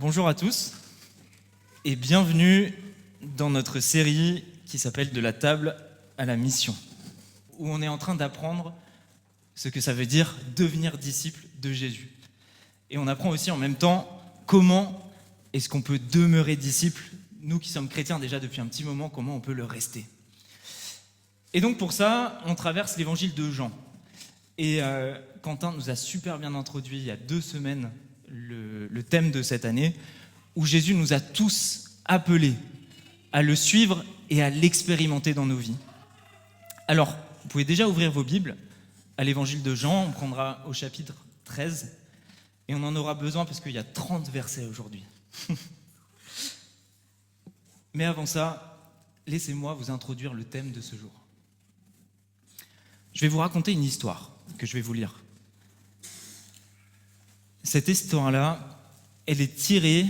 Bonjour à tous et bienvenue dans notre série qui s'appelle De la table à la mission, où on est en train d'apprendre ce que ça veut dire devenir disciple de Jésus. Et on apprend aussi en même temps comment est-ce qu'on peut demeurer disciple, nous qui sommes chrétiens déjà depuis un petit moment, comment on peut le rester. Et donc pour ça, on traverse l'évangile de Jean. Et Quentin nous a super bien introduit il y a 2 semaines le thème de cette année, où Jésus nous a tous appelés à le suivre et à l'expérimenter dans nos vies. Alors, vous pouvez déjà ouvrir vos Bibles à l'évangile de Jean, on prendra au chapitre 13, et on en aura besoin parce qu'il y a 30 versets aujourd'hui. Mais avant ça, laissez-moi vous introduire le thème de ce jour. Je vais vous raconter une histoire que je vais vous lire. Cette histoire-là, elle est tirée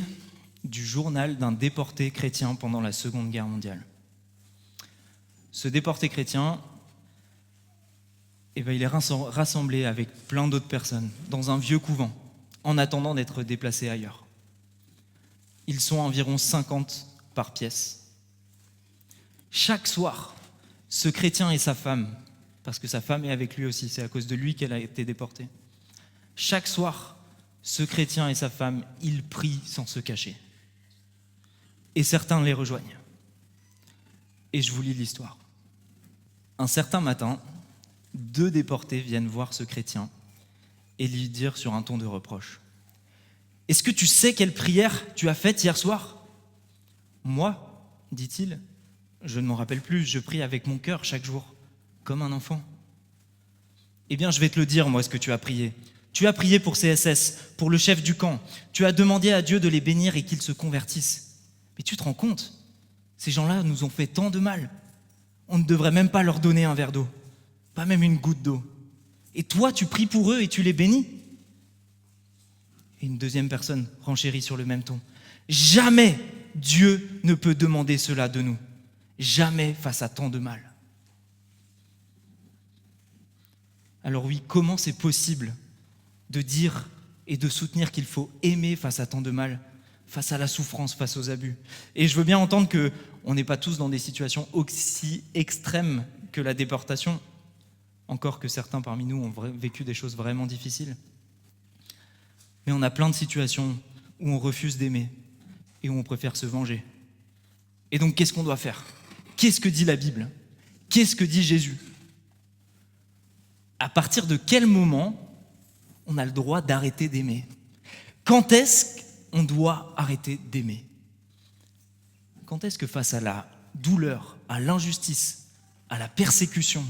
du journal d'un déporté chrétien pendant la Seconde Guerre mondiale. Ce déporté chrétien, il est rassemblé avec plein d'autres personnes dans un vieux couvent, en attendant d'être déplacés ailleurs. Ils sont environ 50 par pièce. Chaque soir, ce chrétien et sa femme, parce que sa femme est avec lui aussi, c'est à cause de lui qu'elle a été déportée. Chaque soir, ce chrétien et sa femme, ils prient sans se cacher. Et certains les rejoignent. Et je vous lis l'histoire. Un certain matin, 2 déportés viennent voir ce chrétien et lui dire sur un ton de reproche : « Est-ce que tu sais quelle prière tu as faite hier soir ? » ?»« Moi, dit-il, je ne m'en rappelle plus, je prie avec mon cœur chaque jour, comme un enfant. » »« Eh bien, je vais te le dire, moi, ce que tu as prié. Tu as prié pour CSS, pour le chef du camp. Tu as demandé à Dieu de les bénir et qu'ils se convertissent. Mais tu te rends compte ? Ces gens-là nous ont fait tant de mal. On ne devrait même pas leur donner un verre d'eau, pas même une goutte d'eau. Et toi, tu pries pour eux et tu les bénis ? Et une deuxième personne renchérit sur le même ton. Jamais Dieu ne peut demander cela de nous. Jamais face à tant de mal. Alors oui, comment c'est possible de dire et de soutenir qu'il faut aimer face à tant de mal, face à la souffrance, face aux abus. Et je veux bien entendre qu'on n'est pas tous dans des situations aussi extrêmes que la déportation, encore que certains parmi nous ont vécu des choses vraiment difficiles. Mais on a plein de situations où on refuse d'aimer et où on préfère se venger. Et donc, qu'est-ce qu'on doit faire ? Qu'est-ce que dit la Bible ? Qu'est-ce que dit Jésus ? À partir de quel moment on a le droit d'arrêter d'aimer ? Quand est-ce qu'on doit arrêter d'aimer ? Quand est-ce que face à la douleur, à l'injustice, à la persécution,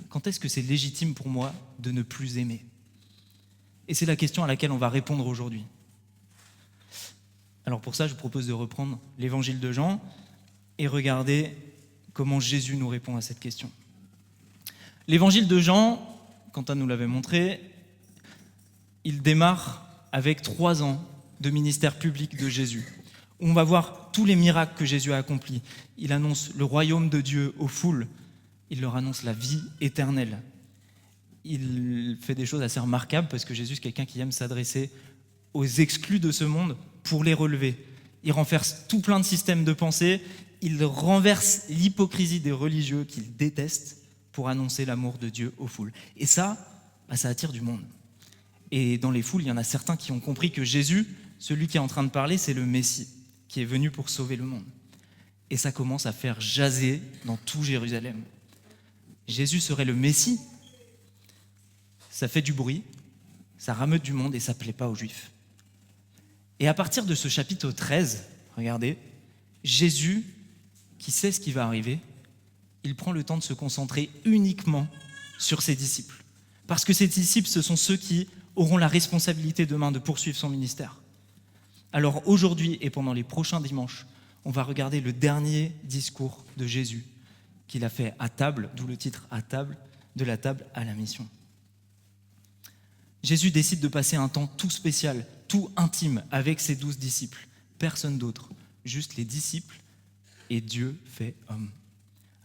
quand est-ce que c'est légitime pour moi de ne plus aimer ? Et c'est la question à laquelle on va répondre aujourd'hui. Alors pour ça, je vous propose de reprendre l'évangile de Jean et regarder comment Jésus nous répond à cette question. L'évangile de Jean, Quentin nous l'avait montré, il démarre avec 3 ans de ministère public de Jésus, où on va voir tous les miracles que Jésus a accomplis. Il annonce le royaume de Dieu aux foules, il leur annonce la vie éternelle. Il fait des choses assez remarquables parce que Jésus, c'est quelqu'un qui aime s'adresser aux exclus de ce monde pour les relever. Il renverse tout plein de systèmes de pensée, il renverse l'hypocrisie des religieux qu'il déteste pour annoncer l'amour de Dieu aux foules. Et ça attire du monde. Et dans les foules, il y en a certains qui ont compris que Jésus, celui qui est en train de parler, c'est le Messie, qui est venu pour sauver le monde. Et ça commence à faire jaser dans tout Jérusalem. Jésus serait le Messie. Ça fait du bruit, ça rameute du monde et ça ne plaît pas aux Juifs. Et à partir de ce chapitre 13, regardez, Jésus, qui sait ce qui va arriver, il prend le temps de se concentrer uniquement sur ses disciples. Parce que ses disciples, ce sont ceux qui auront la responsabilité demain de poursuivre son ministère. Alors aujourd'hui et pendant les prochains dimanches, on va regarder le dernier discours de Jésus qu'il a fait à table, d'où le titre « À table », de la table à la mission. Jésus décide de passer un temps tout spécial, tout intime avec ses 12 disciples. Personne d'autre, juste les disciples et Dieu fait homme.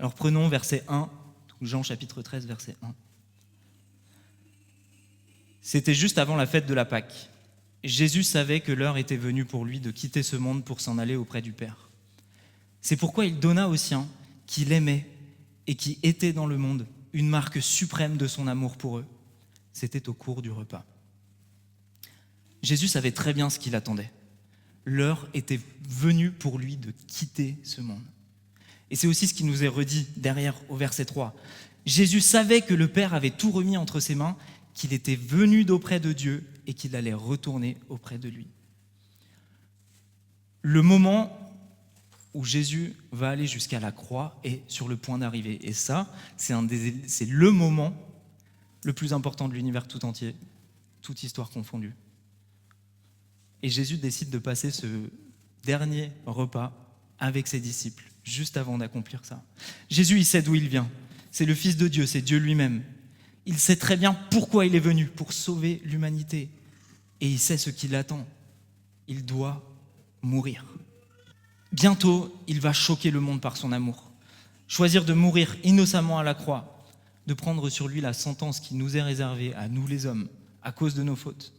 Alors prenons verset 1, Jean chapitre 13, verset 1. C'était juste avant la fête de la Pâque. Jésus savait que l'heure était venue pour lui de quitter ce monde pour s'en aller auprès du Père. C'est pourquoi il donna aux siens qu'il aimait et qui étaient dans le monde une marque suprême de son amour pour eux. C'était au cours du repas. Jésus savait très bien ce qu'il attendait. L'heure était venue pour lui de quitter ce monde. Et c'est aussi ce qui nous est redit derrière au verset 3. Jésus savait que le Père avait tout remis entre ses mains, qu'il était venu d'auprès de Dieu et qu'il allait retourner auprès de lui. Le moment où Jésus va aller jusqu'à la croix est sur le point d'arriver. Et ça, c'est le moment le plus important de l'univers tout entier, toute histoire confondue. Et Jésus décide de passer ce dernier repas avec ses disciples, juste avant d'accomplir ça. Jésus, il sait d'où il vient. C'est le Fils de Dieu, c'est Dieu lui-même. Il sait très bien pourquoi il est venu, pour sauver l'humanité. Et il sait ce qui l'attend. Il doit mourir. Bientôt, il va choquer le monde par son amour. Choisir de mourir innocemment à la croix, de prendre sur lui la sentence qui nous est réservée, à nous les hommes, à cause de nos fautes.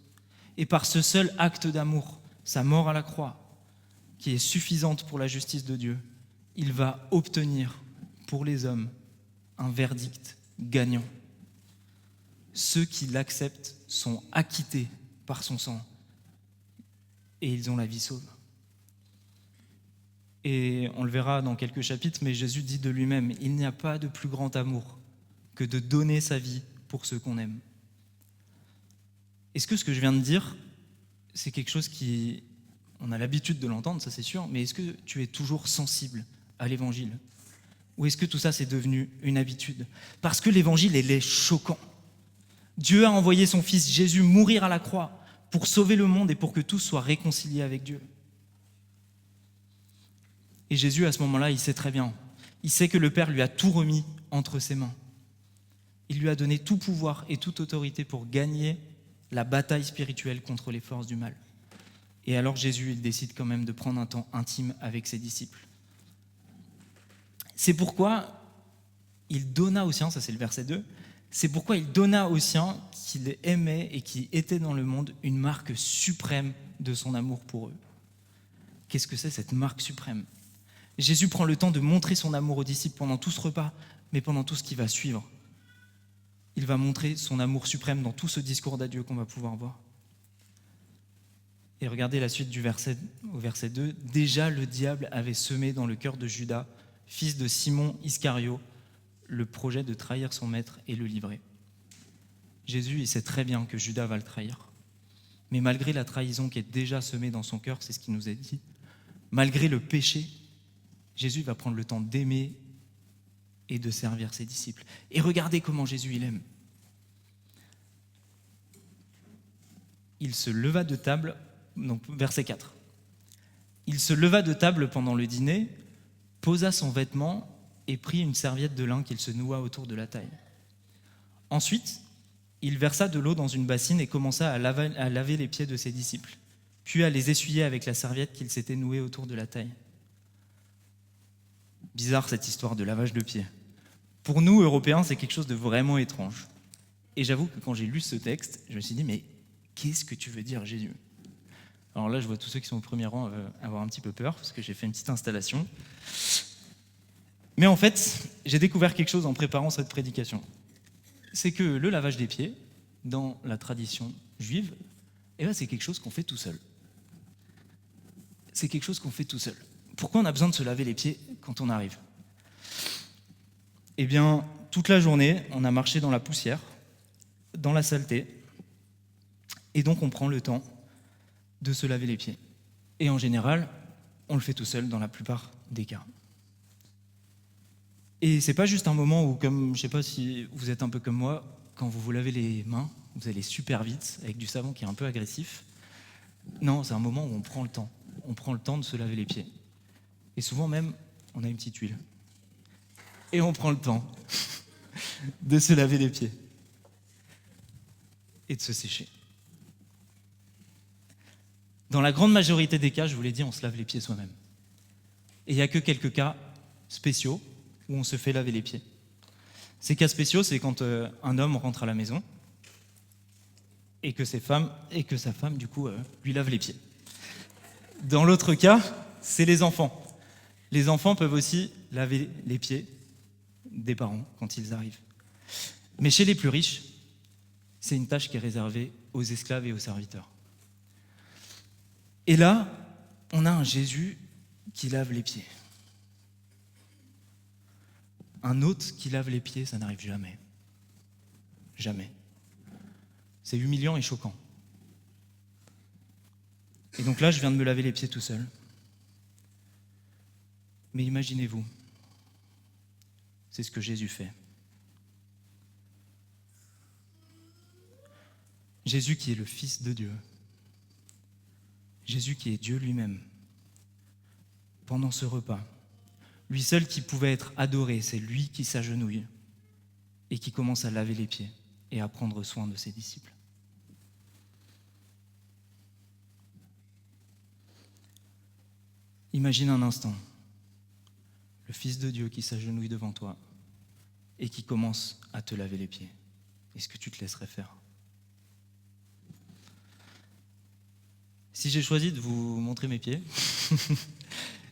Et par ce seul acte d'amour, sa mort à la croix, qui est suffisante pour la justice de Dieu, il va obtenir pour les hommes un verdict gagnant. Ceux qui l'acceptent sont acquittés par son sang et ils ont la vie sauve. Et on le verra dans quelques chapitres, mais Jésus dit de lui-même, il n'y a pas de plus grand amour que de donner sa vie pour ceux qu'on aime. Est-ce que ce que je viens de dire, c'est quelque chose qui... On a l'habitude de l'entendre, ça c'est sûr, mais est-ce que tu es toujours sensible à l'évangile ? Ou est-ce que tout ça c'est devenu une habitude ? Parce que l'évangile, il est choquant. Dieu a envoyé son Fils Jésus mourir à la croix pour sauver le monde et pour que tous soient réconciliés avec Dieu. Et Jésus, à ce moment-là, il sait très bien. Il sait que le Père lui a tout remis entre ses mains. Il lui a donné tout pouvoir et toute autorité pour gagner la bataille spirituelle contre les forces du mal. Et alors Jésus, il décide quand même de prendre un temps intime avec ses disciples. C'est pourquoi il donna aux siens, ça c'est le verset 2, c'est pourquoi il donna aux siens qu'il aimait et qui étaient dans le monde une marque suprême de son amour pour eux. Qu'est-ce que c'est cette marque suprême ? Jésus prend le temps de montrer son amour aux disciples pendant tout ce repas, mais pendant tout ce qui va suivre. Il va montrer son amour suprême dans tout ce discours d'adieu qu'on va pouvoir voir. Et regardez la suite du verset, au verset 2. « Déjà le diable avait semé dans le cœur de Judas, fils de Simon Iscario, le projet de trahir son maître et le livrer. » Jésus, il sait très bien que Judas va le trahir. Mais malgré la trahison qui est déjà semée dans son cœur, c'est ce qui nous est dit, malgré le péché, Jésus va prendre le temps d'aimer et de servir ses disciples. Et regardez comment Jésus il aime. Il se leva de table, donc verset 4. Il se leva de table pendant le dîner, posa son vêtement et prit une serviette de lin qu'il se noua autour de la taille. Ensuite, il versa de l'eau dans une bassine et commença à laver les pieds de ses disciples, puis à les essuyer avec la serviette qu'il s'était nouée autour de la taille. Bizarre cette histoire de lavage de pieds. Pour nous, Européens, c'est quelque chose de vraiment étrange. Et j'avoue que quand j'ai lu ce texte, je me suis dit, mais qu'est-ce que tu veux dire, Jésus ? Alors là, je vois tous ceux qui sont au premier rang avoir un petit peu peur, parce que j'ai fait une petite installation. Mais en fait, j'ai découvert quelque chose en préparant cette prédication. C'est que le lavage des pieds, dans la tradition juive, c'est quelque chose qu'on fait tout seul. C'est quelque chose qu'on fait tout seul. Pourquoi on a besoin de se laver les pieds quand on arrive ? Eh bien, toute la journée, on a marché dans la poussière, dans la saleté, et donc on prend le temps de se laver les pieds. Et en général, on le fait tout seul dans la plupart des cas. Et c'est pas juste un moment où, comme je sais pas si vous êtes un peu comme moi, quand vous vous lavez les mains, vous allez super vite avec du savon qui est un peu agressif. Non, c'est un moment où on prend le temps. On prend le temps de se laver les pieds. Et souvent même, on a une petite huile. Et on prend le temps de se laver les pieds et de se sécher. Dans la grande majorité des cas, je vous l'ai dit, on se lave les pieds soi-même. Et il n'y a que quelques cas spéciaux où on se fait laver les pieds. Ces cas spéciaux, c'est quand un homme rentre à la maison et que sa femme, du coup, lui lave les pieds. Dans l'autre cas, c'est les enfants. Les enfants peuvent aussi laver les pieds des parents quand ils arrivent. Mais chez les plus riches, c'est une tâche qui est réservée aux esclaves et aux serviteurs. Et là, on a un Jésus qui lave les pieds. Un hôte qui lave les pieds, ça n'arrive jamais. Jamais. C'est humiliant et choquant. Et donc là, je viens de me laver les pieds tout seul. Mais imaginez-vous, c'est ce que Jésus fait. Jésus qui est le Fils de Dieu, Jésus qui est Dieu lui-même, pendant ce repas, lui seul qui pouvait être adoré, c'est lui qui s'agenouille et qui commence à laver les pieds et à prendre soin de ses disciples. Imagine un instant le Fils de Dieu qui s'agenouille devant toi et qui commence à te laver les pieds. Est-ce que tu te laisserais faire ? Si j'ai choisi de vous montrer mes pieds,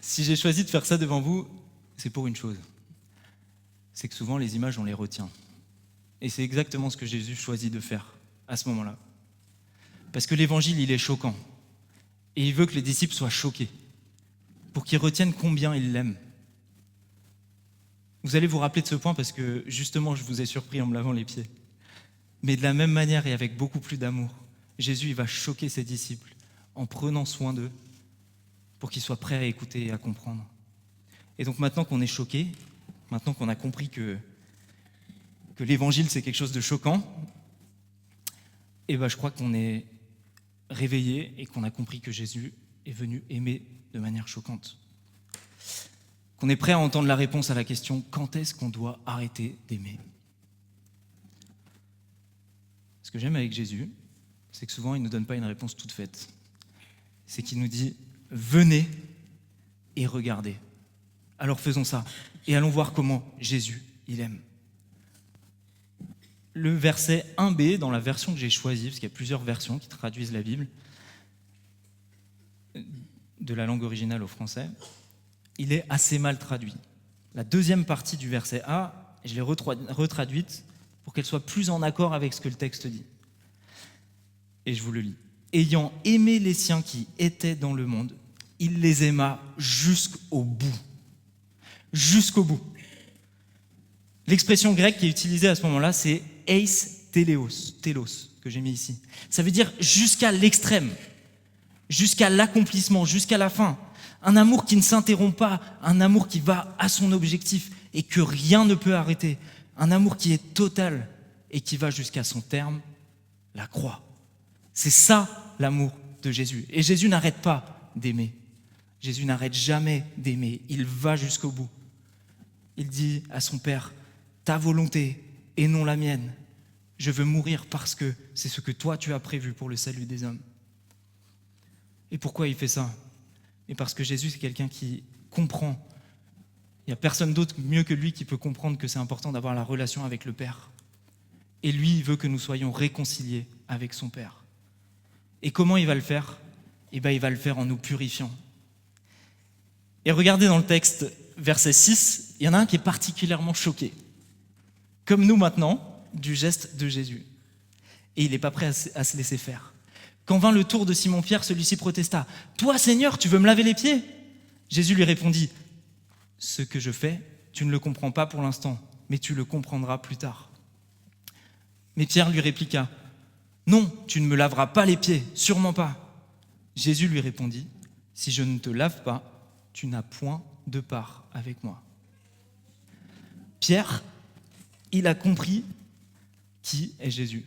si j'ai choisi de faire ça devant vous, c'est pour une chose. C'est que souvent, les images, on les retient. Et c'est exactement ce que Jésus choisit de faire à ce moment-là. Parce que l'évangile, il est choquant. Et il veut que les disciples soient choqués, pour qu'ils retiennent combien ils l'aiment. Vous allez vous rappeler de ce point parce que, justement, je vous ai surpris en me lavant les pieds. Mais de la même manière et avec beaucoup plus d'amour, Jésus, il va choquer ses disciples en prenant soin d'eux pour qu'ils soient prêts à écouter et à comprendre. Et donc maintenant qu'on est choqués, maintenant qu'on a compris que l'évangile c'est quelque chose de choquant, et je crois qu'on est réveillés et qu'on a compris que Jésus est venu aimer de manière choquante. Qu'on est prêt à entendre la réponse à la question « Quand est-ce qu'on doit arrêter d'aimer ?» Ce que j'aime avec Jésus, c'est que souvent il ne nous donne pas une réponse toute faite. C'est qu'il nous dit « Venez et regardez ». Alors faisons ça et allons voir comment Jésus, il aime. Le verset 1b, dans la version que j'ai choisie, parce qu'il y a plusieurs versions qui traduisent la Bible, de la langue originale au français, il est assez mal traduit. La deuxième partie du verset A, je l'ai retraduite pour qu'elle soit plus en accord avec ce que le texte dit. Et je vous le lis. « Ayant aimé les siens qui étaient dans le monde, il les aima jusqu'au bout. » Jusqu'au bout. L'expression grecque qui est utilisée à ce moment-là, c'est « eis telos », que j'ai mis ici. Ça veut dire jusqu'à l'extrême, jusqu'à l'accomplissement, jusqu'à la fin. Un amour qui ne s'interrompt pas, un amour qui va à son objectif et que rien ne peut arrêter. Un amour qui est total et qui va jusqu'à son terme, la croix. C'est ça l'amour de Jésus. Et Jésus n'arrête pas d'aimer. Jésus n'arrête jamais d'aimer. Il va jusqu'au bout. Il dit à son Père, « Ta volonté et non la mienne. Je veux mourir parce que c'est ce que toi tu as prévu pour le salut des hommes. » Et pourquoi il fait ça ? Et parce que Jésus, c'est quelqu'un qui comprend. Il n'y a personne d'autre mieux que lui qui peut comprendre que c'est important d'avoir la relation avec le Père. Et lui, il veut que nous soyons réconciliés avec son Père. Et comment il va le faire ? Il va le faire en nous purifiant. Et regardez dans le texte, verset 6, il y en a un qui est particulièrement choqué, comme nous maintenant, du geste de Jésus. Et il n'est pas prêt à se laisser faire. Quand vint le tour de Simon-Pierre, celui-ci protesta. « Toi, Seigneur, tu veux me laver les pieds ?» Jésus lui répondit. « Ce que je fais, tu ne le comprends pas pour l'instant, mais tu le comprendras plus tard. » Mais Pierre lui répliqua. « Non, tu ne me laveras pas les pieds, sûrement pas. » Jésus lui répondit. « Si je ne te lave pas, tu n'as point de part avec moi. » Pierre, il a compris qui est Jésus.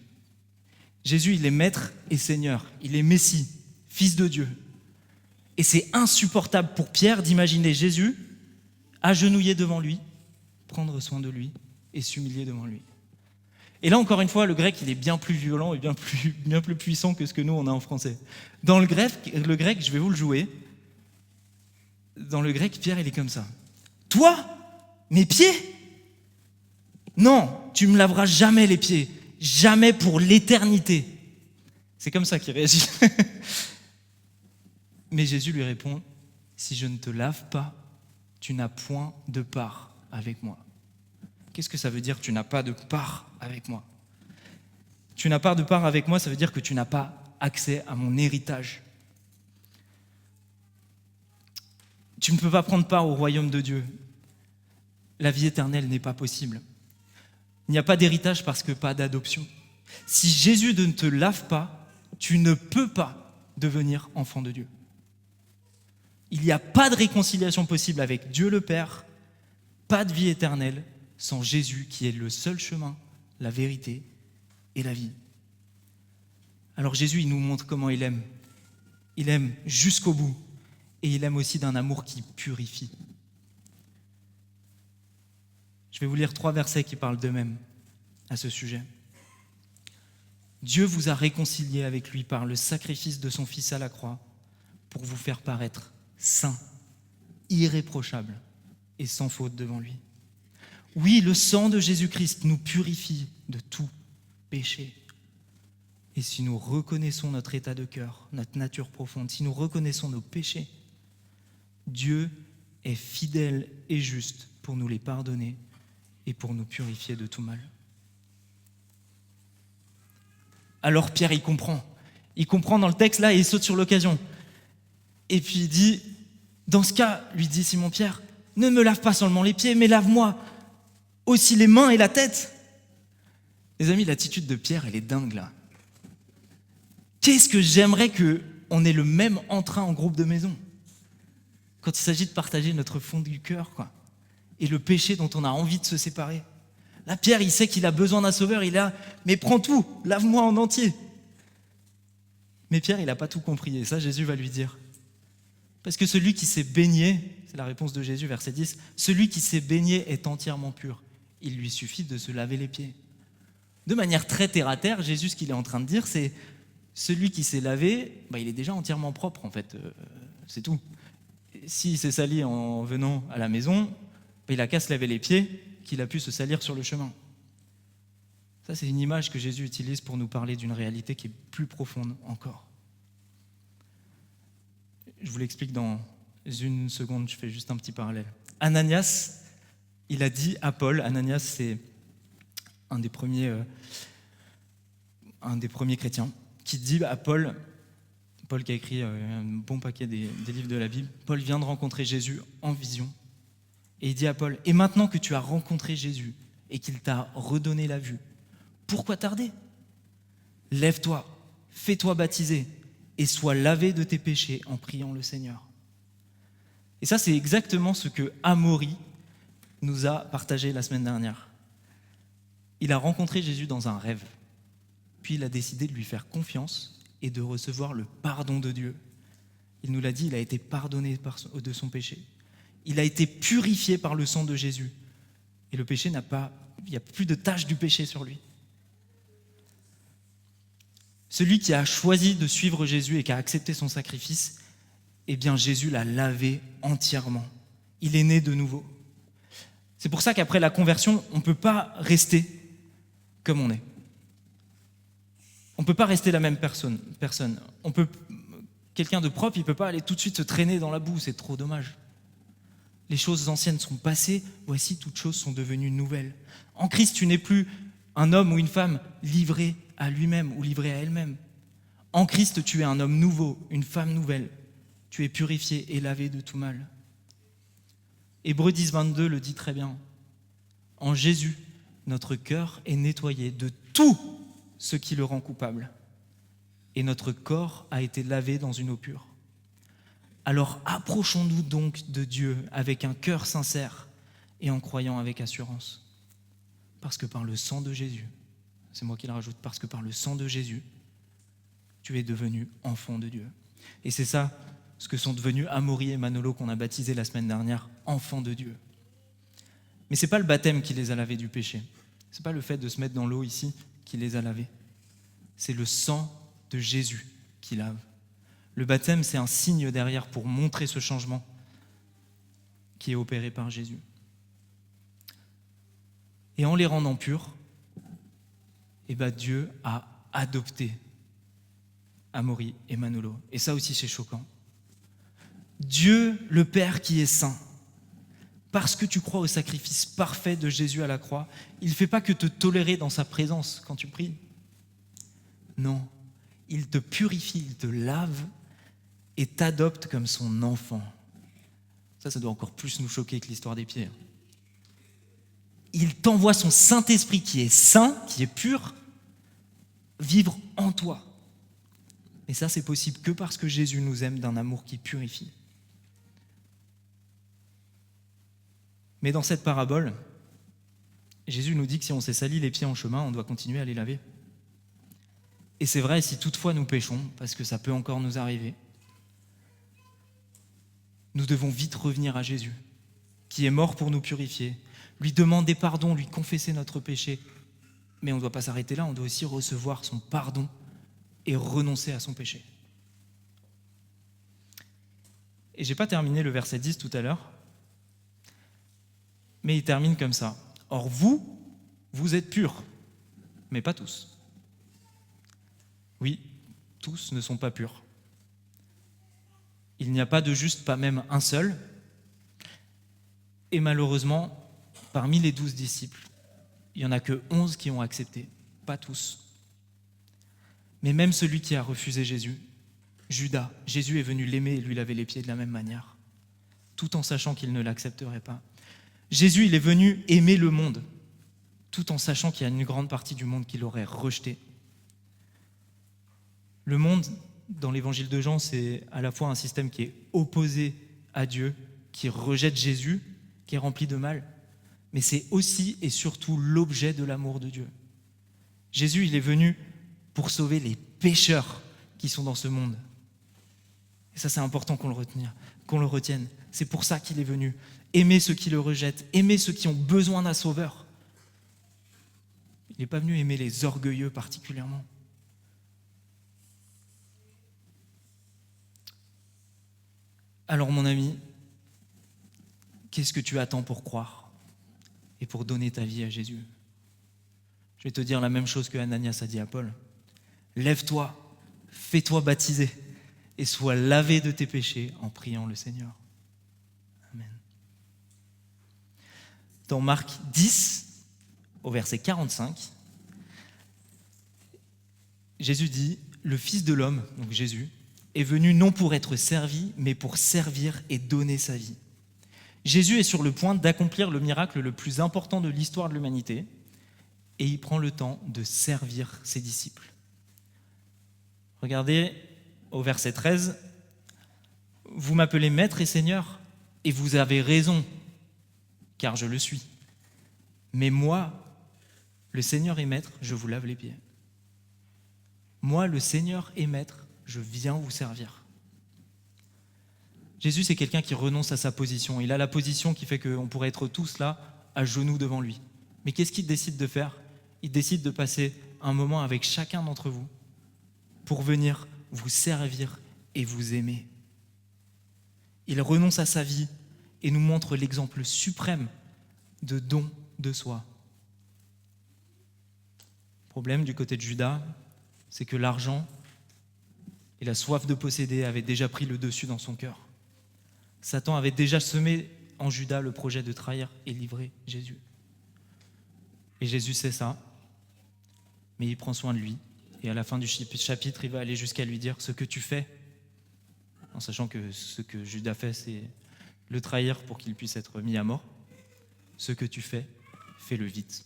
Jésus, il est maître et seigneur, il est Messie, fils de Dieu. Et c'est insupportable pour Pierre d'imaginer Jésus agenouillé devant lui, prendre soin de lui et s'humilier devant lui. Et là, encore une fois, le grec, il est bien plus violent et bien plus puissant que ce que nous, on a en français. Dans le grec, je vais vous le jouer. Dans le grec, Pierre, il est comme ça. « Toi, mes pieds ? Non, tu me laveras jamais les pieds. Jamais pour l'éternité. C'est comme ça qu'il réagit. Mais Jésus lui répond, si je ne te lave pas, tu n'as point de part avec moi. Qu'est-ce que ça veut dire, tu n'as pas de part avec moi? Tu n'as pas de part avec moi, ça veut dire que tu n'as pas accès à mon héritage. Tu ne peux pas prendre part au royaume de Dieu. La vie éternelle n'est pas possible. Il n'y a pas d'héritage parce que pas d'adoption. Si Jésus ne te lave pas, tu ne peux pas devenir enfant de Dieu. Il n'y a pas de réconciliation possible avec Dieu le Père, pas de vie éternelle sans Jésus qui est le seul chemin, la vérité et la vie. Alors Jésus, il nous montre comment il aime. Il aime jusqu'au bout et il aime aussi d'un amour qui purifie. Je vais vous lire 3 versets qui parlent d'eux-mêmes à ce sujet. Dieu vous a réconciliés avec lui par le sacrifice de son Fils à la croix pour vous faire paraître saint, irréprochable et sans faute devant lui. Oui, le sang de Jésus-Christ nous purifie de tout péché. Et si nous reconnaissons notre état de cœur, notre nature profonde, si nous reconnaissons nos péchés, Dieu est fidèle et juste pour nous les pardonner et pour nous purifier de tout mal. Alors Pierre, il comprend. Il comprend dans le texte là et il saute sur l'occasion. Et puis il dit, dans ce cas, lui dit Simon-Pierre, ne me lave pas seulement les pieds, mais lave-moi aussi les mains et la tête. Les amis, l'attitude de Pierre, elle est dingue là. Qu'est-ce que j'aimerais qu'on ait le même entrain en groupe de maison quand il s'agit de partager notre fond du cœur, quoi, et le péché dont on a envie de se séparer. Là, Pierre, il sait qu'il a besoin d'un sauveur, il est là, mais prends tout, lave-moi en entier. Mais Pierre, il n'a pas tout compris, et ça, Jésus va lui dire. Parce que celui qui s'est baigné, c'est la réponse de Jésus, verset 10, celui qui s'est baigné est entièrement pur. Il lui suffit de se laver les pieds. De manière très terre-à-terre, Jésus, ce qu'il est en train de dire, c'est celui qui s'est lavé, il est déjà entièrement propre, en fait, c'est tout. S'il s'est sali en venant à la maison, il n'a qu'à se laver les pieds, qu'il a pu se salir sur le chemin. Ça, c'est une image que Jésus utilise pour nous parler d'une réalité qui est plus profonde encore. Je vous l'explique dans une seconde, je fais juste un petit parallèle. Ananias, il a dit à Paul, Ananias, c'est un des premiers chrétiens, qui dit à Paul qui a écrit un bon paquet des livres de la Bible, Paul vient de rencontrer Jésus en vision. Et il dit à Paul, et maintenant que tu as rencontré Jésus et qu'il t'a redonné la vue, pourquoi tarder? Lève-toi, fais-toi baptiser et sois lavé de tes péchés en priant le Seigneur. Et ça, c'est exactement ce que Amaury nous a partagé la semaine dernière. Il a rencontré Jésus dans un rêve, puis il a décidé de lui faire confiance et de recevoir le pardon de Dieu. Il nous l'a dit, il a été pardonné de son péché. Il a été purifié par le sang de Jésus. Et le péché il n'y a plus de tache du péché sur lui. Celui qui a choisi de suivre Jésus et qui a accepté son sacrifice, eh bien Jésus l'a lavé entièrement. Il est né de nouveau. C'est pour ça qu'après la conversion, on ne peut pas rester comme on est. On ne peut pas rester la même personne. Quelqu'un de propre, il ne peut pas aller tout de suite se traîner dans la boue, c'est trop dommage. Les choses anciennes sont passées, voici toutes choses sont devenues nouvelles. En Christ, tu n'es plus un homme ou une femme livré à lui-même ou livré à elle-même. En Christ, tu es un homme nouveau, une femme nouvelle. Tu es purifié et lavé de tout mal. Hébreux 10, 22 le dit très bien. En Jésus, notre cœur est nettoyé de tout ce qui le rend coupable. Et notre corps a été lavé dans une eau pure. Alors approchons-nous donc de Dieu avec un cœur sincère et en croyant avec assurance. Parce que par le sang de Jésus, c'est moi qui le rajoute, parce que par le sang de Jésus, tu es devenu enfant de Dieu. Et c'est ça ce que sont devenus Amaury et Manolo qu'on a baptisés la semaine dernière, enfants de Dieu. Mais ce n'est pas le baptême qui les a lavés du péché. Ce n'est pas le fait de se mettre dans l'eau ici qui les a lavés. C'est le sang de Jésus qui lave. Le baptême, c'est un signe derrière pour montrer ce changement qui est opéré par Jésus. Et en les rendant purs, Dieu a adopté Amaury et Manolo. Et ça aussi, c'est choquant. Dieu, le Père qui est saint, parce que tu crois au sacrifice parfait de Jésus à la croix, il ne fait pas que te tolérer dans sa présence quand tu pries. Non, il te purifie, il te lave et t'adopte comme son enfant. Ça doit encore plus nous choquer que l'histoire des pieds. Il t'envoie son Saint-Esprit qui est saint, qui est pur, vivre en toi. Et ça, c'est possible que parce que Jésus nous aime d'un amour qui purifie. Mais dans cette parabole, Jésus nous dit que si on s'est sali les pieds en chemin, on doit continuer à les laver. Et c'est vrai si toutefois nous péchons, parce que ça peut encore nous arriver, nous devons vite revenir à Jésus, qui est mort pour nous purifier, lui demander pardon, lui confesser notre péché. Mais on ne doit pas s'arrêter là, on doit aussi recevoir son pardon et renoncer à son péché. Et je n'ai pas terminé le verset 10 tout à l'heure, mais il termine comme ça. Or vous êtes purs, mais pas tous. Oui, tous ne sont pas purs. Il n'y a pas de juste, pas même un seul. Et malheureusement, parmi les 12 disciples, il n'y en a que 11 qui ont accepté, pas tous. Mais même celui qui a refusé Jésus, Judas, Jésus est venu l'aimer et lui laver les pieds de la même manière, tout en sachant qu'il ne l'accepterait pas. Jésus, il est venu aimer le monde, tout en sachant qu'il y a une grande partie du monde qui l'aurait rejeté. Le monde, dans l'évangile de Jean, c'est à la fois un système qui est opposé à Dieu, qui rejette Jésus, qui est rempli de mal, mais c'est aussi et surtout l'objet de l'amour de Dieu. Jésus, il est venu pour sauver les pécheurs qui sont dans ce monde. Et ça, c'est important qu'on le retienne. C'est pour ça qu'il est venu. Aimer ceux qui le rejettent, aimer ceux qui ont besoin d'un sauveur. Il n'est pas venu aimer les orgueilleux particulièrement. Alors mon ami, qu'est-ce que tu attends pour croire et pour donner ta vie à Jésus? Je vais te dire la même chose que Ananias a dit à Paul. Lève-toi, fais-toi baptiser et sois lavé de tes péchés en priant le Seigneur. Amen. Dans Marc 10, au verset 45, Jésus dit, le Fils de l'homme, donc Jésus, est venu non pour être servi, mais pour servir et donner sa vie. Jésus est sur le point d'accomplir le miracle le plus important de l'histoire de l'humanité, et il prend le temps de servir ses disciples. Regardez au verset 13, « Vous m'appelez Maître et Seigneur, et vous avez raison, car je le suis. Mais moi, le Seigneur et Maître, je vous lave les pieds. Moi, le Seigneur et Maître, je viens vous servir. » Jésus, c'est quelqu'un qui renonce à sa position. Il a la position qui fait qu'on pourrait être tous là, à genoux devant lui. Mais qu'est-ce qu'il décide de faire? Il décide de passer un moment avec chacun d'entre vous pour venir vous servir et vous aimer. Il renonce à sa vie et nous montre l'exemple suprême de don de soi. Le problème du côté de Judas, c'est que l'argent et la soif de posséder avaient déjà pris le dessus dans son cœur. Satan avait déjà semé en Judas le projet de trahir et livrer Jésus. Et Jésus sait ça, mais il prend soin de lui. Et à la fin du chapitre, il va aller jusqu'à lui dire « Ce que tu fais », en sachant que ce que Judas fait, c'est le trahir pour qu'il puisse être mis à mort. « Ce que tu fais, fais-le vite. »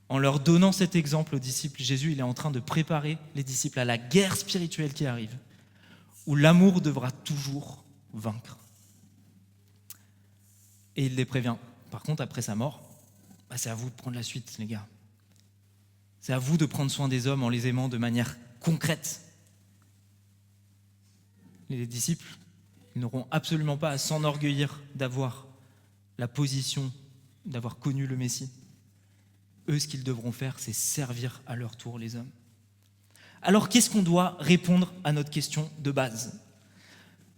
En leur donnant cet exemple aux disciples, Jésus il est en train de préparer les disciples à la guerre spirituelle qui arrive, où l'amour devra toujours vaincre. Et il les prévient. Par contre, après sa mort, c'est à vous de prendre la suite, les gars. C'est à vous de prendre soin des hommes en les aimant de manière concrète. Les disciples, ils n'auront absolument pas à s'enorgueillir d'avoir la position, d'avoir connu le Messie. Eux, ce qu'ils devront faire, c'est servir à leur tour les hommes. Alors, qu'est-ce qu'on doit répondre à notre question de base?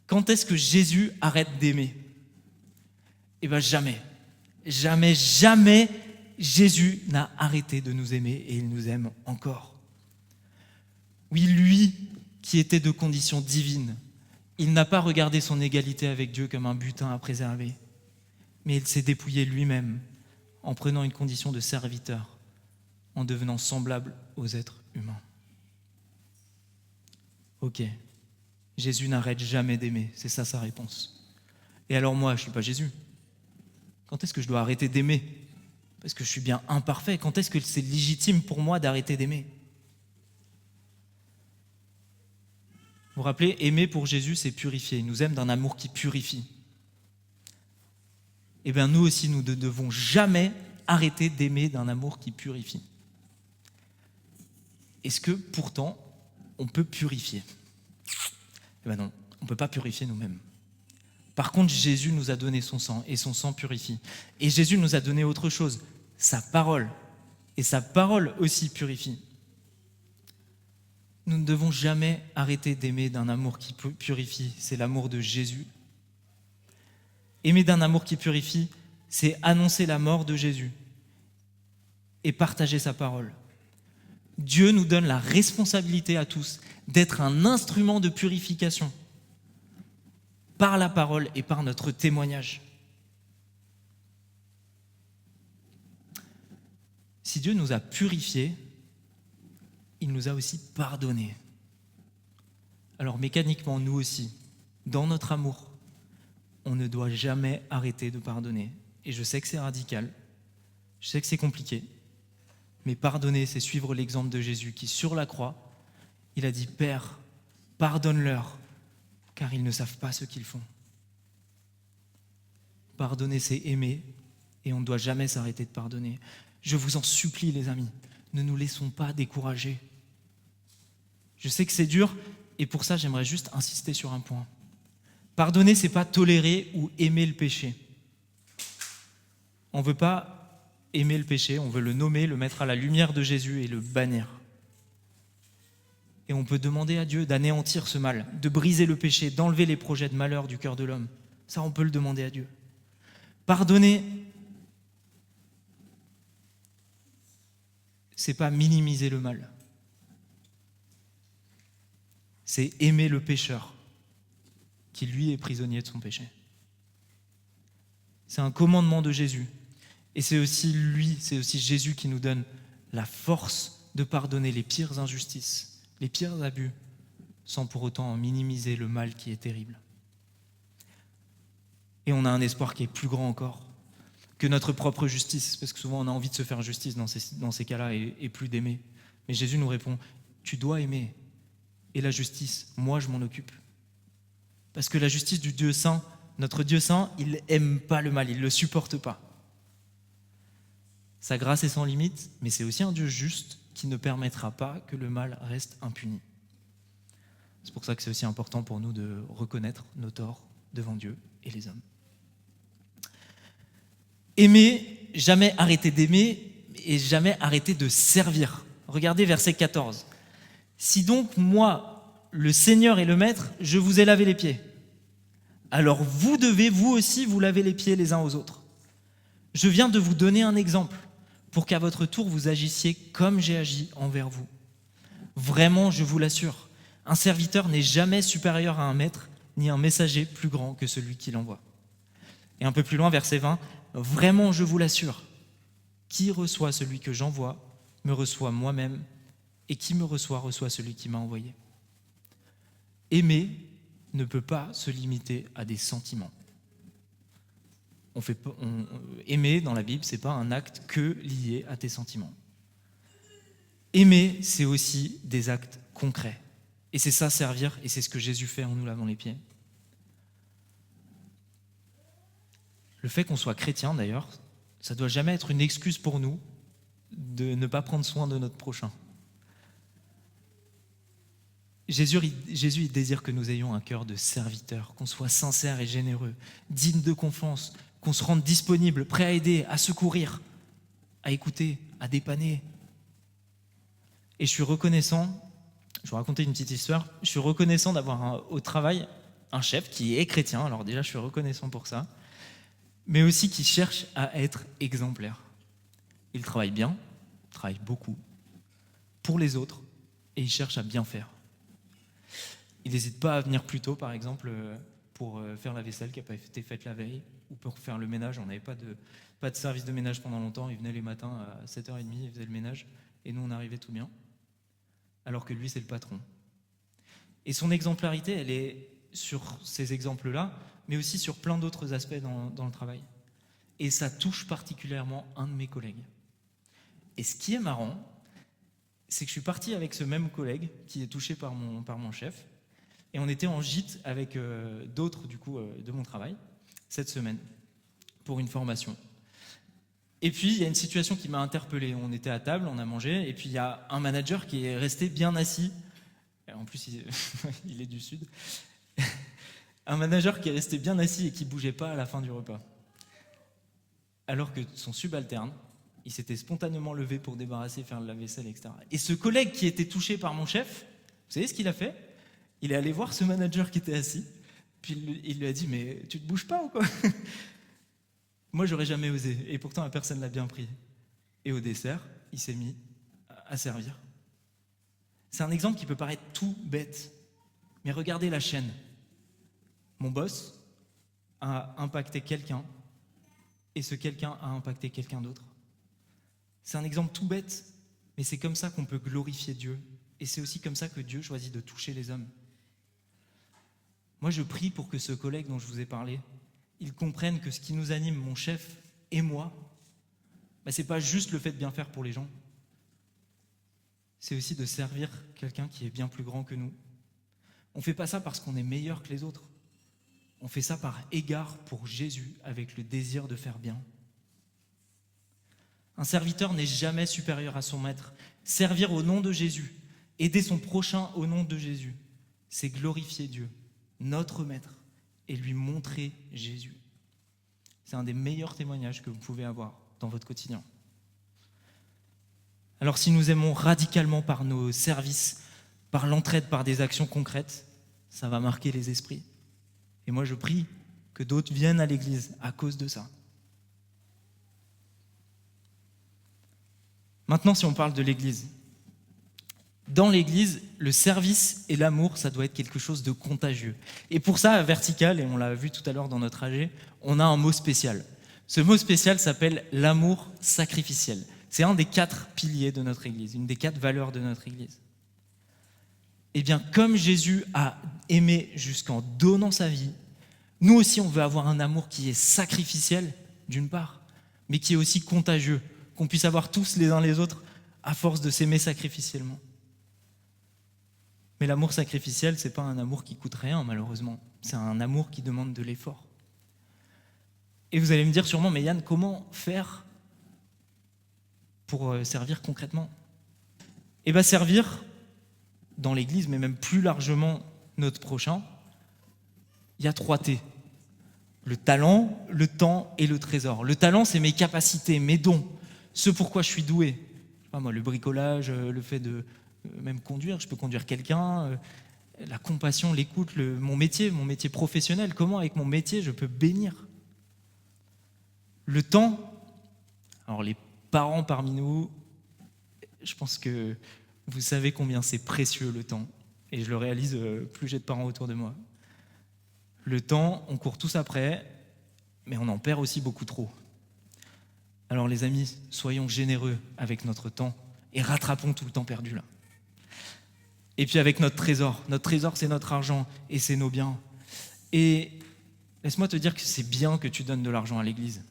Quand est-ce que Jésus arrête d'aimer? Eh bien, jamais. Jamais, jamais Jésus n'a arrêté de nous aimer et il nous aime encore. Oui, lui qui était de condition divine, il n'a pas regardé son égalité avec Dieu comme un butin à préserver, mais il s'est dépouillé lui-même en prenant une condition de serviteur, en devenant semblable aux êtres humains. Ok, Jésus n'arrête jamais d'aimer, c'est ça sa réponse. Et alors moi, je ne suis pas Jésus. Quand est-ce que je dois arrêter d'aimer? Parce que je suis bien imparfait. Quand est-ce que c'est légitime pour moi d'arrêter d'aimer? Vous vous rappelez, aimer pour Jésus, c'est purifier. Il nous aime d'un amour qui purifie. Eh bien, nous aussi, nous ne devons jamais arrêter d'aimer d'un amour qui purifie. Est-ce que, pourtant, on peut purifier? Eh bien non, on ne peut pas purifier nous-mêmes. Par contre, Jésus nous a donné son sang, et son sang purifie. Et Jésus nous a donné autre chose, sa parole. Et sa parole aussi purifie. Nous ne devons jamais arrêter d'aimer d'un amour qui purifie. C'est l'amour de Jésus. Aimer d'un amour qui purifie, c'est annoncer la mort de Jésus et partager sa parole. Dieu nous donne la responsabilité à tous d'être un instrument de purification par la parole et par notre témoignage. Si Dieu nous a purifiés, il nous a aussi pardonnés. Alors mécaniquement, nous aussi, dans notre amour, on ne doit jamais arrêter de pardonner. Et je sais que c'est radical, je sais que c'est compliqué, mais pardonner, c'est suivre l'exemple de Jésus qui, sur la croix, il a dit « Père, pardonne-leur, car ils ne savent pas ce qu'ils font. » Pardonner, c'est aimer, et on ne doit jamais s'arrêter de pardonner. Je vous en supplie, les amis, ne nous laissons pas décourager. Je sais que c'est dur, et pour ça, j'aimerais juste insister sur un point. Pardonner, ce n'est pas tolérer ou aimer le péché. On ne veut pas aimer le péché, on veut le nommer, le mettre à la lumière de Jésus et le bannir. Et on peut demander à Dieu d'anéantir ce mal, de briser le péché, d'enlever les projets de malheur du cœur de l'homme. Ça, on peut le demander à Dieu. Pardonner, c'est pas minimiser le mal. C'est aimer le pécheur qui, lui, est prisonnier de son péché. C'est un commandement de Jésus. Et c'est aussi Jésus qui nous donne la force de pardonner les pires injustices, les pires abus, sans pour autant en minimiser le mal qui est terrible. Et on a un espoir qui est plus grand encore que notre propre justice, parce que souvent on a envie de se faire justice dans ces cas-là et plus d'aimer. Mais Jésus nous répond, tu dois aimer. Et la justice, moi je m'en occupe. Parce que la justice du Dieu saint, notre Dieu saint, il n'aime pas le mal, il ne le supporte pas. Sa grâce est sans limite, mais c'est aussi un Dieu juste qui ne permettra pas que le mal reste impuni. C'est pour ça que c'est aussi important pour nous de reconnaître nos torts devant Dieu et les hommes. Aimer, jamais arrêter d'aimer et jamais arrêter de servir. Regardez verset 14. Si donc moi, le Seigneur et le Maître, je vous ai lavé les pieds, alors vous devez vous aussi vous laver les pieds les uns aux autres. Je viens de vous donner un exemple pour qu'à votre tour vous agissiez comme j'ai agi envers vous. Vraiment, je vous l'assure, un serviteur n'est jamais supérieur à un maître, ni un messager plus grand que celui qui l'envoie. Et un peu plus loin, verset 20, vraiment, je vous l'assure, qui reçoit celui que j'envoie me reçoit moi-même, et qui me reçoit celui qui m'a envoyé. Aimer ne peut pas se limiter à des sentiments. Aimer, dans la Bible, ce n'est pas un acte que lié à tes sentiments. Aimer, c'est aussi des actes concrets. Et c'est ça, servir, et c'est ce que Jésus fait en nous lavant les pieds. Le fait qu'on soit chrétien, d'ailleurs, ça ne doit jamais être une excuse pour nous de ne pas prendre soin de notre prochain. Jésus, il désire que nous ayons un cœur de serviteur, qu'on soit sincère et généreux, digne de confiance, qu'on se rende disponible, prêt à aider, à secourir, à écouter, à dépanner. Et je suis reconnaissant, je vais vous raconter une petite histoire, je suis reconnaissant d'avoir au travail un chef qui est chrétien, alors déjà je suis reconnaissant pour ça, mais aussi qui cherche à être exemplaire. Il travaille bien, travaille beaucoup, pour les autres et il cherche à bien faire. Il n'hésite pas à venir plus tôt, par exemple, pour faire la vaisselle qui n'a pas été faite la veille, ou pour faire le ménage. On n'avait pas de service de ménage pendant longtemps. Il venait les matins à 7h30, il faisait le ménage, et nous, on arrivait tout bien, alors que lui, c'est le patron. Et son exemplarité, elle est sur ces exemples-là, mais aussi sur plein d'autres aspects dans le travail. Et ça touche particulièrement un de mes collègues. Et ce qui est marrant, c'est que je suis parti avec ce même collègue qui est touché par mon chef, et on était en gîte avec d'autres du coup de mon travail cette semaine pour une formation. Et puis il y a une situation qui m'a interpellé. On était à table, on a mangé, et puis il y a un manager qui est resté bien assis. En plus il est du sud. Un manager qui est resté bien assis et qui bougeait pas à la fin du repas. Alors que son subalterne, il s'était spontanément levé pour débarrasser, faire la vaisselle, etc. Et ce collègue qui était touché par mon chef, vous savez ce qu'il a fait ? Il est allé voir ce manager qui était assis, puis il lui a dit « Mais tu te bouges pas ou quoi ?» Moi, j'aurais jamais osé, et pourtant la personne l'a bien pris. Et au dessert, il s'est mis à servir. C'est un exemple qui peut paraître tout bête, mais regardez la chaîne. Mon boss a impacté quelqu'un, et ce quelqu'un a impacté quelqu'un d'autre. C'est un exemple tout bête, mais c'est comme ça qu'on peut glorifier Dieu. Et c'est aussi comme ça que Dieu choisit de toucher les hommes. Moi, je prie pour que ce collègue dont je vous ai parlé, il comprenne que ce qui nous anime, mon chef et moi, c'est pas juste le fait de bien faire pour les gens. C'est aussi de servir quelqu'un qui est bien plus grand que nous. On ne fait pas ça parce qu'on est meilleur que les autres. On fait ça par égard pour Jésus, avec le désir de faire bien. Un serviteur n'est jamais supérieur à son maître. Servir au nom de Jésus, aider son prochain au nom de Jésus, c'est glorifier Dieu, notre maître, et lui montrer Jésus. C'est un des meilleurs témoignages que vous pouvez avoir dans votre quotidien. Alors si nous aimons radicalement par nos services, par l'entraide, par des actions concrètes, ça va marquer les esprits. Et moi je prie que d'autres viennent à l'église à cause de ça. Maintenant, si on parle de l'église, dans l'église, le service et l'amour, ça doit être quelque chose de contagieux. Et pour ça, à Vertical, et on l'a vu tout à l'heure dans notre AG, on a un mot spécial. Ce mot spécial s'appelle l'amour sacrificiel. C'est un des 4 piliers de notre église, une des 4 valeurs de notre église. Eh bien, comme Jésus a aimé jusqu'en donnant sa vie, nous aussi, on veut avoir un amour qui est sacrificiel, d'une part, mais qui est aussi contagieux, qu'on puisse avoir tous les uns les autres à force de s'aimer sacrificiellement. Mais l'amour sacrificiel, c'est pas un amour qui coûte rien, malheureusement. C'est un amour qui demande de l'effort. Et vous allez me dire sûrement, mais Yann, comment faire pour servir concrètement ? Eh bien, servir dans l'église, mais même plus largement notre prochain, il y a 3 T. Le talent, le temps et le trésor. Le talent, c'est mes capacités, mes dons, ce pourquoi je suis doué. Je sais pas moi, le bricolage, le fait de même conduire, je peux conduire quelqu'un, la compassion, l'écoute, mon métier professionnel, comment avec mon métier je peux bénir. Le temps, alors les parents parmi nous, je pense que vous savez combien c'est précieux le temps, et je le réalise plus j'ai de parents autour de moi. Le temps, on court tous après, mais on en perd aussi beaucoup trop. Alors les amis, soyons généreux avec notre temps et rattrapons tout le temps perdu là. Et puis avec notre trésor c'est notre argent et c'est nos biens. Et laisse-moi te dire que c'est bien que tu donnes de l'argent à l'église.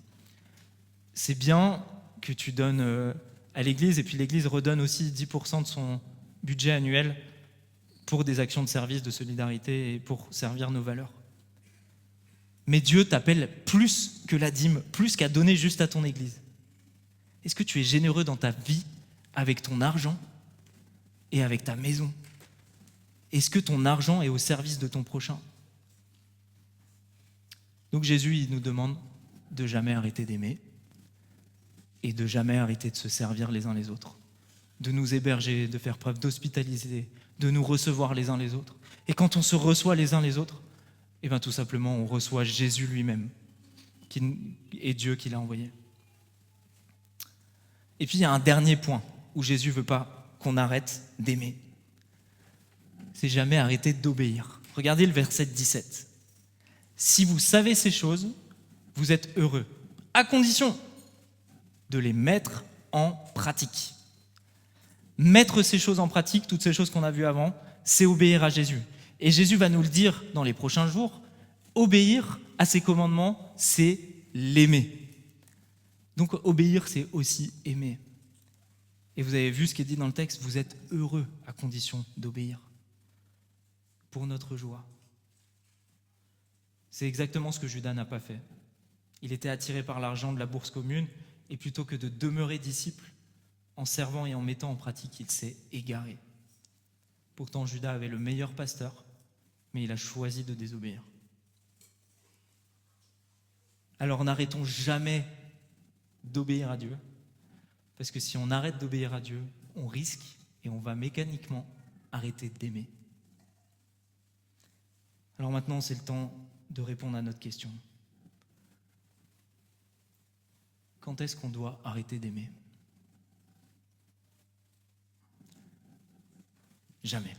C'est bien que tu donnes à l'église, et puis l'église redonne aussi 10% de son budget annuel pour des actions de service, de solidarité et pour servir nos valeurs. Mais Dieu t'appelle plus que la dîme, plus qu'à donner juste à ton église. Est-ce que tu es généreux dans ta vie avec ton argent et avec ta maison ? Est-ce que ton argent est au service de ton prochain ? Donc Jésus, il nous demande de jamais arrêter d'aimer et de jamais arrêter de se servir les uns les autres, de nous héberger, de faire preuve d'hospitalité, de nous recevoir les uns les autres. Et quand on se reçoit les uns les autres, eh bien tout simplement, on reçoit Jésus lui-même, qui est Dieu qui l'a envoyé. Et puis il y a un dernier point où Jésus ne veut pas qu'on arrête d'aimer. c'est jamais arrêter d'obéir. Regardez le verset 17. Si vous savez ces choses, vous êtes heureux, à condition de les mettre en pratique. Mettre ces choses en pratique, toutes ces choses qu'on a vues avant, c'est obéir à Jésus. Et Jésus va nous le dire dans les prochains jours, obéir à ses commandements, c'est l'aimer. Donc obéir, c'est aussi aimer. Et vous avez vu ce qui est dit dans le texte, vous êtes heureux à condition d'obéir. Pour notre joie. C'est exactement ce que Judas n'a pas fait. Il était attiré par l'argent de la bourse commune, et plutôt que de demeurer disciple, en servant et en mettant en pratique, il s'est égaré. Pourtant, Judas avait le meilleur pasteur, mais il a choisi de désobéir. Alors n'arrêtons jamais d'obéir à Dieu, parce que si on arrête d'obéir à Dieu, on risque et on va mécaniquement arrêter d'aimer. Alors maintenant, c'est le temps de répondre à notre question. Quand est-ce qu'on doit arrêter d'aimer ? Jamais.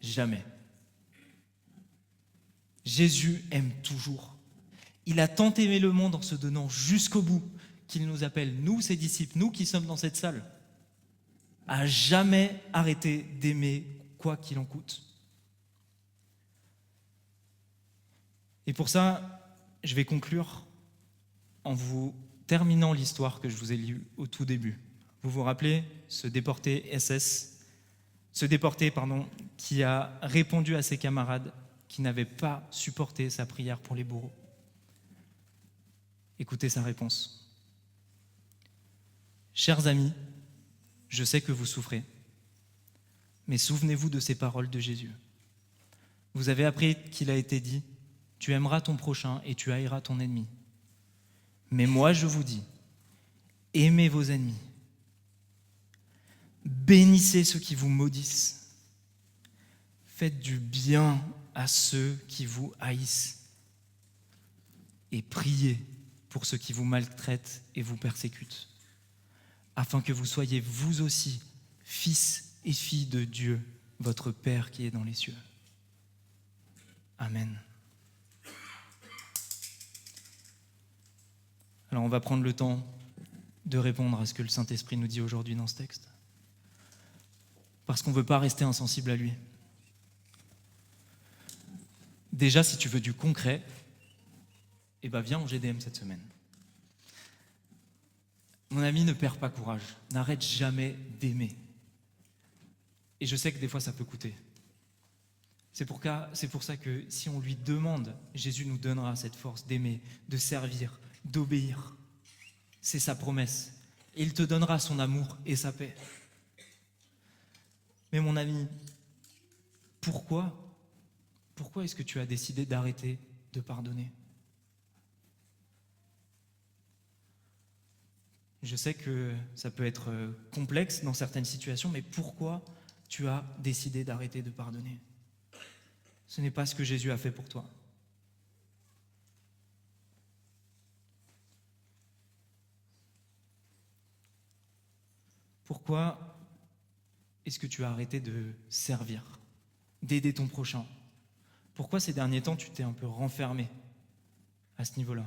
Jamais. Jésus aime toujours. Il a tant aimé le monde en se donnant jusqu'au bout qu'il nous appelle, nous, ses disciples, nous qui sommes dans cette salle, à jamais arrêter d'aimer quoi qu'il en coûte. Et pour ça, je vais conclure en vous terminant l'histoire que je vous ai lue au tout début. Vous vous rappelez ce déporté qui a répondu à ses camarades qui n'avaient pas supporté sa prière pour les bourreaux. Écoutez sa réponse. « Chers amis, je sais que vous souffrez, mais souvenez-vous de ces paroles de Jésus. Vous avez appris qu'il a été dit « Tu aimeras ton prochain et tu haïras ton ennemi. » Mais moi, je vous dis, aimez vos ennemis. Bénissez ceux qui vous maudissent. Faites du bien à ceux qui vous haïssent. Et priez pour ceux qui vous maltraitent et vous persécutent, afin que vous soyez vous aussi fils et filles de Dieu, votre Père qui est dans les cieux. Amen. Alors on va prendre le temps de répondre à ce que le Saint-Esprit nous dit aujourd'hui dans ce texte. Parce qu'on ne veut pas rester insensible à lui. Déjà, si tu veux du concret, eh ben viens en GDM cette semaine. Mon ami, ne perds pas courage. N'arrête jamais d'aimer. Et je sais que des fois, ça peut coûter. C'est pour ça que si on lui demande, Jésus nous donnera cette force d'aimer, de servir, d'obéir. C'est sa promesse. Et il te donnera son amour et sa paix. Mais mon ami, pourquoi est-ce que tu as décidé d'arrêter de pardonner ? Je sais que ça peut être complexe dans certaines situations, mais pourquoi tu as décidé d'arrêter de pardonner ? Ce n'est pas ce que Jésus a fait pour toi. Pourquoi est-ce que tu as arrêté de servir, d'aider ton prochain ? Pourquoi ces derniers temps tu t'es un peu renfermé à ce niveau-là ?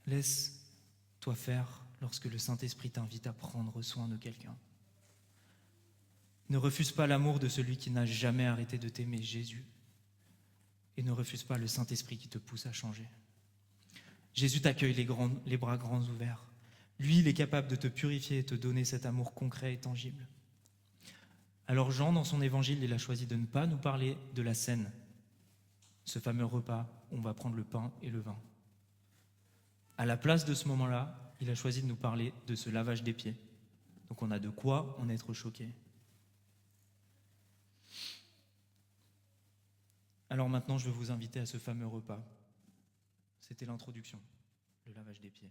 Laisse-toi faire lorsque le Saint-Esprit t'invite à prendre soin de quelqu'un. Ne refuse pas l'amour de celui qui n'a jamais arrêté de t'aimer, Jésus. Et ne refuse pas le Saint-Esprit qui te pousse à changer. Jésus t'accueille les bras grands ouverts. Lui, il est capable de te purifier et te donner cet amour concret et tangible. Alors Jean, dans son évangile, il a choisi de ne pas nous parler de la scène, ce fameux repas où on va prendre le pain et le vin. À la place de ce moment-là, il a choisi de nous parler de ce lavage des pieds. Donc on a de quoi en être choqué. Alors maintenant, je vais vous inviter à ce fameux repas. C'était l'introduction, le lavage des pieds.